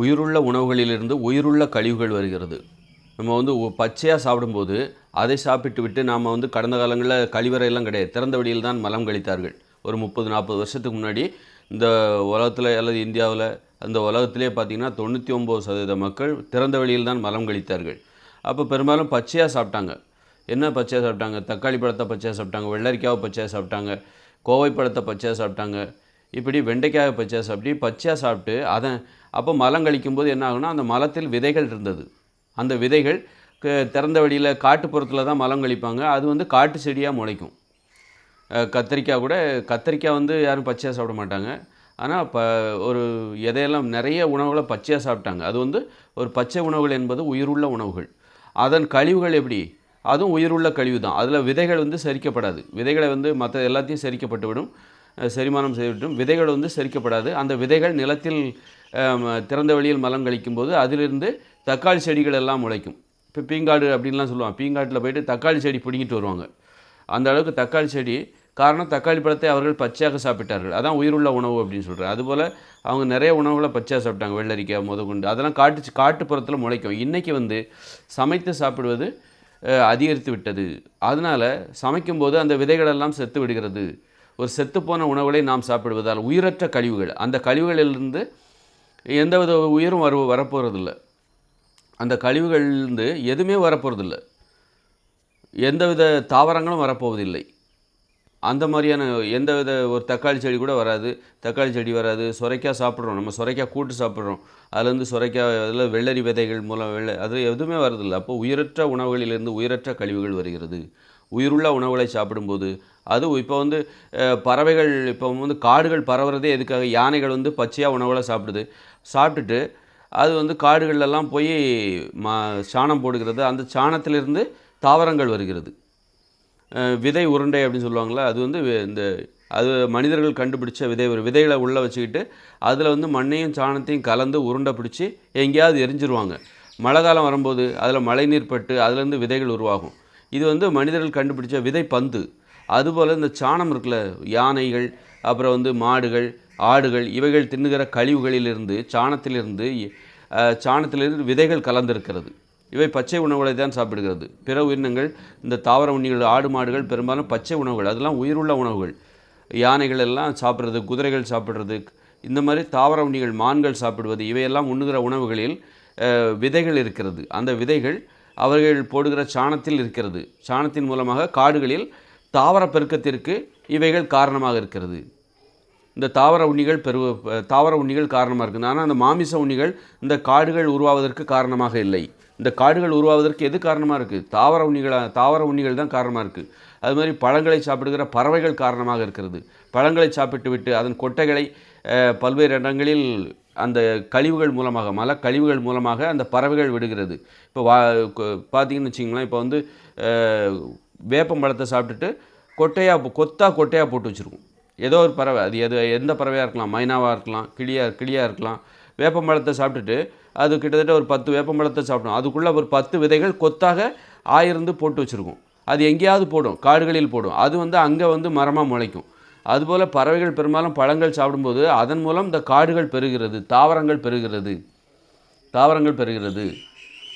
உயிருள்ள உணவுகளிலிருந்து உயிருள்ள கழிவுகள் வருகிறது. நம்ம வந்து பச்சையாக சாப்பிடும்போது அதை சாப்பிட்டு விட்டு நாம் வந்து கடந்த காலங்களில் கழிவறையெல்லாம் கிடையாது, திறந்த வெளியில் தான் மலம் கழித்தார்கள். ஒரு 30-40 வருஷத்துக்கு முன்னாடி இந்த உலகத்தில் அல்லது இந்தியாவில் அந்த உலகத்திலே பார்த்திங்கன்னா 99% மக்கள் திறந்த வெளியில் தான் மலம் கழித்தார்கள். அப்போ பெரும்பாலும் பச்சையாக சாப்பிட்டாங்க. என்ன பச்சையாக சாப்பிட்டாங்க? தக்காளி பழத்தை பச்சையாக சாப்பிட்டாங்க, வெள்ளரிக்காவை பச்சையாக சாப்பிட்டாங்க, கோவை பழத்தை பச்சையாக சாப்பிட்டாங்க, இப்படி வெண்டைக்காயை பச்சையாக சாப்பிட்டு அதை அப்போ மலம் கழிக்கும்போது என்ன ஆகுனா, அந்த மலத்தில் விதைகள் இருந்தது. அந்த விதைகள் திறந்த வெளியில் காட்டுப்புறத்தில் தான் மலம் கழிப்பாங்க. அது வந்து காட்டு செடியாக முளைக்கும். கத்திரிக்காய் வந்து யாரும் பச்சையாக சாப்பிட மாட்டாங்க. ஆனால் ஒரு எதையெல்லாம் நிறைய உணவுகளை பச்சையாக சாப்பிட்டாங்க. அது வந்து ஒரு பச்சை உணவுகள் என்பது உயிருள்ள உணவுகள். அதன் கழிவுகள் எப்படி? அதுவும் உயிருள்ள கழிவு தான். அதில் விதைகள் வந்து செரிக்கப்படாது. விதைகளை வந்து மற்ற எல்லாத்தையும் செரிக்கப்பட்டு விடும், செரிமானம் செய்துவிடும். விதைகள் வந்து செரிக்கப்படாது. அந்த விதைகள் நிலத்தில் திறந்த வெளியில் மலம் கழிக்கும்போது அதிலிருந்து தக்காளி செடிகள் எல்லாம் முளைக்கும். இப்போ பீங்காடு அப்படின்லாம் சொல்லுவாங்க. பீங்காட்டில் போய்ட்டு தக்காளி செடி பிடிங்கிட்டு வருவாங்க. அந்த அளவுக்கு தக்காளி செடி, காரணம் தக்காளி பழத்தை அவர்கள் பச்சையாக சாப்பிட்டார்கள். அதான் உயிருள்ள உணவு அப்படின்னு சொல்கிறேன். அதுபோல் அவங்க நிறைய உணவுகளை பச்சையாக சாப்பிட்டாங்க. வெள்ளரிக்காய் முதற்கொண்டு அதெல்லாம் காட்டுப்புறத்தில் முளைக்கும். இன்றைக்கி வந்து சமைத்து சாப்பிடுவது அதிகரித்து விட்டது. அதனால் சமைக்கும்போது அந்த விதைகளெல்லாம் செத்து விடுகிறது. ஒரு செத்துப்போன உணவுகளை நாம் சாப்பிடுவதால் உயிரற்ற கழிவுகள், அந்த கழிவுகளிலிருந்து எந்தவித உயிரும் வரப்போகிறதில்ல. அந்த கழிவுகள்லேருந்து எதுவுமே வரப்போகிறதில்ல. எந்தவித தாவரங்களும் வரப்போவதில்லை. அந்த மாதிரியான எந்தவித ஒரு தக்காளி செடி கூட வராது. தக்காளி செடி வராது. சுரைக்காய் சாப்பிட்றோம், நம்ம சுரைக்காய் கூட்டு சாப்பிட்றோம். அதுலேருந்து சுரைக்காய் அதில் வெள்ளரி விதைகள் மூலம் அது எதுவுமே வரதில்லை. அப்போது உயிரற்ற உணவுகளிலிருந்து உயிரற்ற கழிவுகள் வருகிறது. உயிருள்ள உணவுகளை சாப்பிடும்போது அதுவும் இப்போ வந்து பறவைகள், இப்போ வந்து காடுகள் பரவுறதே எதுக்காக? யானைகள் வந்து பச்சையாக உணவுகளை சாப்பிட்டுட்டு அது வந்து காடுகளெல்லாம் போய் சாணம் போடுகிறது. அந்த சாணத்திலிருந்து தாவரங்கள் வருகிறது. விதை உருண்டை அப்படின்னு சொல்லுவாங்களா, அது வந்து அது மனிதர்கள் கண்டுபிடிச்ச விதைகளை உள்ளே வச்சுக்கிட்டு அதில் வந்து மண்ணையும் சாணத்தையும் கலந்து உருண்டை பிடிச்சி எங்கேயாவது எரிஞ்சிருவாங்க. மழை காலம் வரும்போது அதில் மழை நீர் பட்டு அதுலேருந்து விதைகள் உருவாகும். இது வந்து மனிதர்கள் கண்டுபிடிச்ச விதை பந்து. அதுபோல் இந்த சாணம் இருக்குல்ல, யானைகள், அப்புறம் வந்து மாடுகள், ஆடுகள், இவைகள் தின்னுகிற கழிவுகளிலிருந்து சாணத்திலிருந்து விதைகள் கலந்திருக்கிறது. இவை பச்சை உணவுகளை தான் சாப்பிடுகிறது. பிற உயிரினங்கள், இந்த தாவர உண்ணிகள், ஆடு மாடுகள் பெரும்பாலும் பச்சை உணவுகள், அதெல்லாம் உயிருள்ள உணவுகள். யானைகள் எல்லாம் சாப்பிட்றது, குதிரைகள் சாப்பிட்றது, இந்த மாதிரி தாவர உண்ணிகள், மான்கள் சாப்பிடுவது, இவையெல்லாம் உண்ணுகிற உணவுகளில் விதைகள் இருக்கிறது. அந்த விதைகள் அவர்கள் போடுகிற சாணத்தில் இருக்கிறது. சாணத்தின் மூலமாக காடுகளில் தாவர பெருக்கத்திற்கு இவைகள் காரணமாக இருக்கிறது. இந்த தாவர உண்ணிகள் காரணமாக இருக்குது. ஆனால் அந்த மாமிச உண்ணிகள் இந்த காடுகள் உருவாவதற்கு காரணமாக இல்லை. இந்த காடுகள் உருவாவதற்கு எது காரணமாக இருக்குது? தாவர உண்ணிகள் தான் காரணமாக இருக்குது. அது மாதிரி பழங்களை சாப்பிடுகிற பறவைகள் காரணமாக இருக்கிறது. பழங்களை சாப்பிட்டு விட்டு அதன் கொட்டைகளை பல்வேறு இடங்களில் அந்த கழிவுகள் மூலமாக, மலக்கழிவுகள் மூலமாக அந்த பறவைகள் விடுகிறது. இப்போ பார்த்தீங்கன்னு வச்சிங்களேன், இப்போ வந்து வேப்பம்பழத்தை சாப்பிட்டுட்டு கொட்டையாக போட்டு வச்சுருக்கும். ஏதோ ஒரு பறவை, அது எந்த பறவையாக இருக்கலாம், மைனாவாக இருக்கலாம், கிளியாக இருக்கலாம். வேப்பம்பழத்தை சாப்பிட்டுட்டு அது கிட்டத்தட்ட ஒரு 10 வேப்பம்பழத்தை சாப்பிடும். அதுக்குள்ளே ஒரு 10 விதைகள் கொத்தாக ஆயிருந்து போட்டு வச்சுருக்கும். அது எங்கேயாவது போடும், காடுகளில் போடும். அது வந்து அங்கே வந்து மரமாக முளைக்கும். அதுபோல் பறவைகள் பெரும்பாலும் பழங்கள் சாப்பிடும்போது அதன் மூலம் இந்த காடுகள் பெறுகிறது, தாவரங்கள் பெறுகிறது.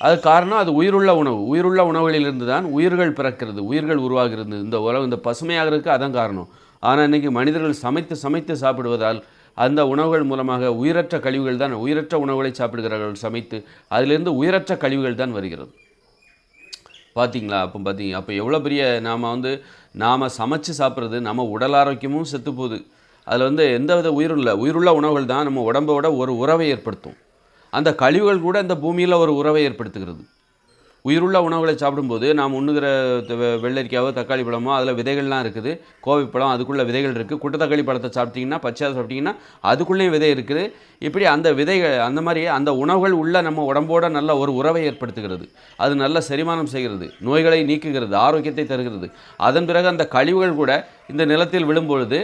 அது காரணம், அது உயிருள்ள உணவுகளிலிருந்து தான் உயிர்கள் பிறக்கிறது, உயிர்கள் உருவாகிறது. இந்த உலகம் இந்த பசுமையாகிறதுக்கு அதான் காரணம். ஆனால் இன்றைக்கி மனிதர்கள் சமைத்து சாப்பிடுவதால் அந்த உணவுகள் மூலமாக உயிரற்ற கழிவுகள் தான், உயிரற்ற உணவுகளை சாப்பிடுகிறார்கள் சமைத்து. அதிலிருந்து உயிரற்ற கழிவுகள் தான் வருகிறது. பார்த்தீங்களா? அப்போ எவ்வளோ பெரிய நாம் சமைச்சு சாப்பிட்றது, நம்ம உடல் ஆரோக்கியமும் செத்து போகுது. அதில் வந்து எந்தவித உயிருள்ள உணவுகள் தான் நம்ம உடம்போட ஒரு உறவை ஏற்படுத்தும். அந்த கழிவுகள் கூட இந்த பூமியில் ஒரு உறவை ஏற்படுத்துகிறது. உயிருள்ள உணவுகளை சாப்பிடும்போது நாம் உண்ணுகிற வெள்ளரிக்காவோ தக்காளி பழமோ அதில் விதைகள்லாம் இருக்குது. கோவை பழம், அதுக்குள்ளே விதைகள் இருக்குது. குட்டத்தக்காளி பழத்தை சாப்பிட்டிங்கன்னா, பச்சையாக சாப்பிட்டிங்கன்னா அதுக்குள்ளேயும் விதை இருக்குது. இப்படி அந்த விதைகள், அந்த மாதிரி அந்த உணவுகள் உள்ள நம்ம உடம்போட நல்ல ஒரு உறவை ஏற்படுத்துகிறது. அது நல்ல செரிமானம் செய்கிறது, நோய்களை நீக்குகிறது, ஆரோக்கியத்தை தருகிறது. அதன் பிறகு அந்த கழிவுகள் கூட இந்த நிலத்தில் விழும்பொழுது,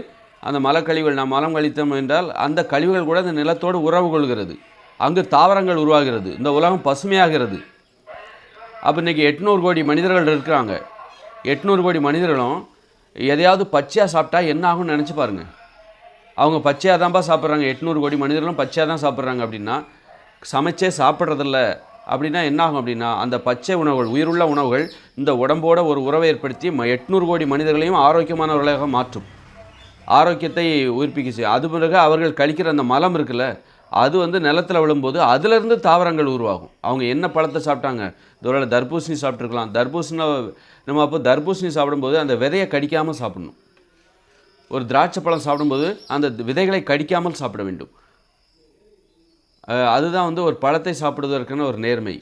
அந்த மலக்கழிவுகள், நாம் மலம் கழித்தோம் என்றால் அந்த கழிவுகள் கூட அந்த நிலத்தோடு உறவு கொள்கிறது. அங்கு தாவரங்கள் உருவாகிறது, இந்த உலகம் பசுமையாகிறது. அப்போ இன்றைக்கி 800 கோடி மனிதர்கள் இருக்கிறாங்க. 800 கோடி மனிதர்களும் எதையாவது பச்சையாக சாப்பிட்டா என்ன ஆகும்னு நினச்சி பாருங்கள். அவங்க பச்சையாக தான்ப்பா சாப்பிட்றாங்க. 800 கோடி மனிதர்களும் பச்சையாக தான் சாப்பிட்றாங்க அப்படின்னா சமைச்சே சாப்பிட்றதில்ல அப்படின்னா என்ன ஆகும் அப்படின்னா, அந்த பச்சை உணவுகள், உயிருள்ள உணவுகள் இந்த உடம்போட ஒரு உறவை ஏற்படுத்தி 800 கோடி மனிதர்களையும் ஆரோக்கியமானவர்களாக மாற்றும். ஆரோக்கியத்தை உயிர்ப்பிக்க செய்யும். அது பிறகு அவர்கள் கழிக்கிற அந்த மலம் இருக்குல்ல, அது வந்து நிலத்தில் விழும்போது அதிலிருந்து தாவரங்கள் உருவாகும். அவங்க என்ன பழத்தை சாப்பிட்டாங்க, ஒருவேளை தர்பூசணி சாப்பிட்ருக்கலாம். நம்ம அப்போ தர்பூசணி சாப்பிடும்போது அந்த விதையை கடிக்காமல் சாப்பிடணும். ஒரு திராட்சை பழம் சாப்பிடும்போது அந்த விதைகளை கடிக்காமல் சாப்பிட வேண்டும். அதுதான் வந்து ஒரு பழத்தை சாப்பிடுவதற்கான ஒரு நேர்மை,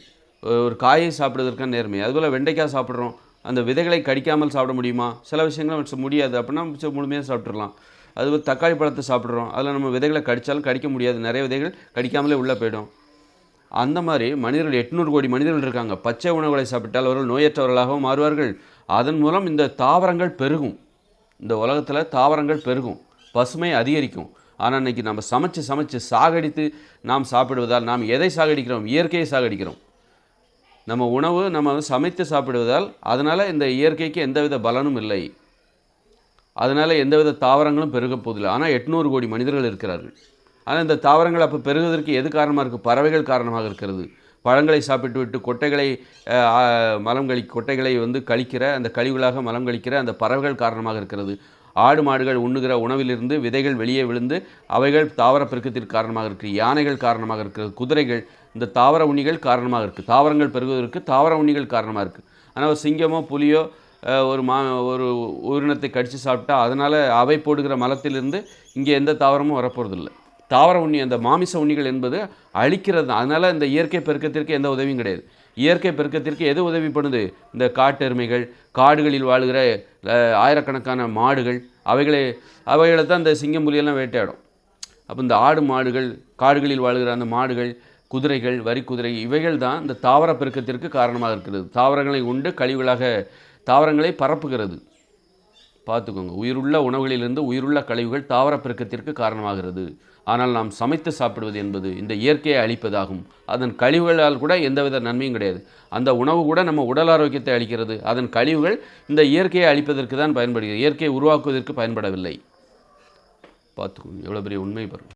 ஒரு காயை சாப்பிடுவதற்கான நேர்மை. அதுபோல் வெண்டைக்காய் சாப்பிட்றோம், அந்த விதைகளை கடிக்காமல் சாப்பிட முடியுமா? சில விஷயங்கள் முடியாது. அப்படின்னா முழுமையாக சாப்பிட்றலாம். அதுபோல் தக்காளி பழத்தை சாப்பிட்றோம், அதில் நம்ம விதைகளை கடித்தாலும் கடிக்க முடியாது. நிறைய விதைகள் கடிக்காமலே உள்ளே போயிடும். அந்த மாதிரி மனிதர்கள் 800 கோடி மனிதர்கள் இருக்காங்க. பச்சை உணவுகளை சாப்பிட்டால் அவர்கள் நோயற்றவர்களாகவும் மாறுவார்கள். அதன் மூலம் இந்த தாவரங்கள் பெருகும். இந்த உலகத்தில் தாவரங்கள் பெருகும், பசுமை அதிகரிக்கும். ஆனால் இன்றைக்கி நம்ம சமைச்சு சாகடித்து நாம் சாப்பிடுவதால் நாம் எதை சாகடிக்கிறோம்? இயற்கையை சாகடிக்கிறோம். நம்ம உணவு நம்ம சமைத்து சாப்பிடுவதால் அதனால் இந்த இயற்கைக்கு எந்தவித பலனும் இல்லை. அதனால் எந்தவித தாவரங்களும் பெருக போதில்லை. ஆனால் 800 கோடி மனிதர்கள் இருக்கிறார்கள். ஆனால் இந்த தாவரங்கள் அப்போ பெருகுவதற்கு எது காரணமாக இருக்குது? பறவைகள் காரணமாக இருக்கிறது. பழங்களை சாப்பிட்டு விட்டு கொட்டைகளை வந்து கழிக்கிற, அந்த கழிவுகளாக மலம் கழிக்கிற அந்த பறவைகள் காரணமாக இருக்கிறது. ஆடு மாடுகள் உண்ணுகிற உணவிலிருந்து விதைகள் வெளியே விழுந்து அவைகள் தாவர பெருக்கத்திற்கு காரணமாக இருக்குது. யானைகள் காரணமாக இருக்கிறது. குதிரைகள், இந்த தாவர உண்ணிகள் காரணமாக இருக்குது. தாவரங்கள் பெருகுவதற்கு தாவர உண்ணிகள் காரணமாக இருக்குது. ஆனால் ஒரு சிங்கமோ புலியோ ஒரு உயிரினத்தை கடித்து சாப்பிட்டா அதனால் அவை போடுகிற மலத்திலிருந்து இங்கே எந்த தாவரமும் வரப்போகிறதில்லை. தாவர உண்ணி, அந்த மாமிச உண்ணிகள் என்பது அழிக்கிறது தான். அதனால் இந்த இயற்கை பெருக்கத்திற்கு எந்த உதவியும் கிடையாது. இயற்கை பெருக்கத்திற்கு எது உதவி பண்ணுது? இந்த காட்டெருமைகள், காடுகளில் வாழ்கிற ஆயிரக்கணக்கான மாடுகள், அவைகளை தான் இந்த சிங்கம் புலியெல்லாம் வேட்டையாடும். அப்போ இந்த ஆடு மாடுகள், காடுகளில் வாழ்கிற அந்த மாடுகள், குதிரைகள், வரிக்குதிரை, இவைகள் தான் இந்த தாவர பெருக்கத்திற்கு காரணமாக இருக்கிறது. தாவரங்களை உண்டு கழிவுகளாக தாவரங்களை பரப்புகிறது. பார்த்துக்கோங்க, உயிருள்ள உணவுகளிலிருந்து உயிருள்ள கழிவுகள் தாவர பெருக்கத்திற்கு காரணமாகிறது. ஆனால் நாம் சமைத்து சாப்பிடுவது என்பது இந்த இயற்கையை அழிப்பதாகும். அதன் கழிவுகளால் கூட எந்தவித நன்மையும் கிடையாது. அந்த உணவு கூட நம்ம உடல் ஆரோக்கியத்தை அளிக்கிறது. அதன் கழிவுகள் இந்த இயற்கையை அழிப்பதற்கு தான் பயன்படுகிறது, இயற்கையை உருவாக்குவதற்கு பயன்படவில்லை. பார்த்துக்கோங்க, எவ்வளோ பெரிய உண்மை பாருங்கள்.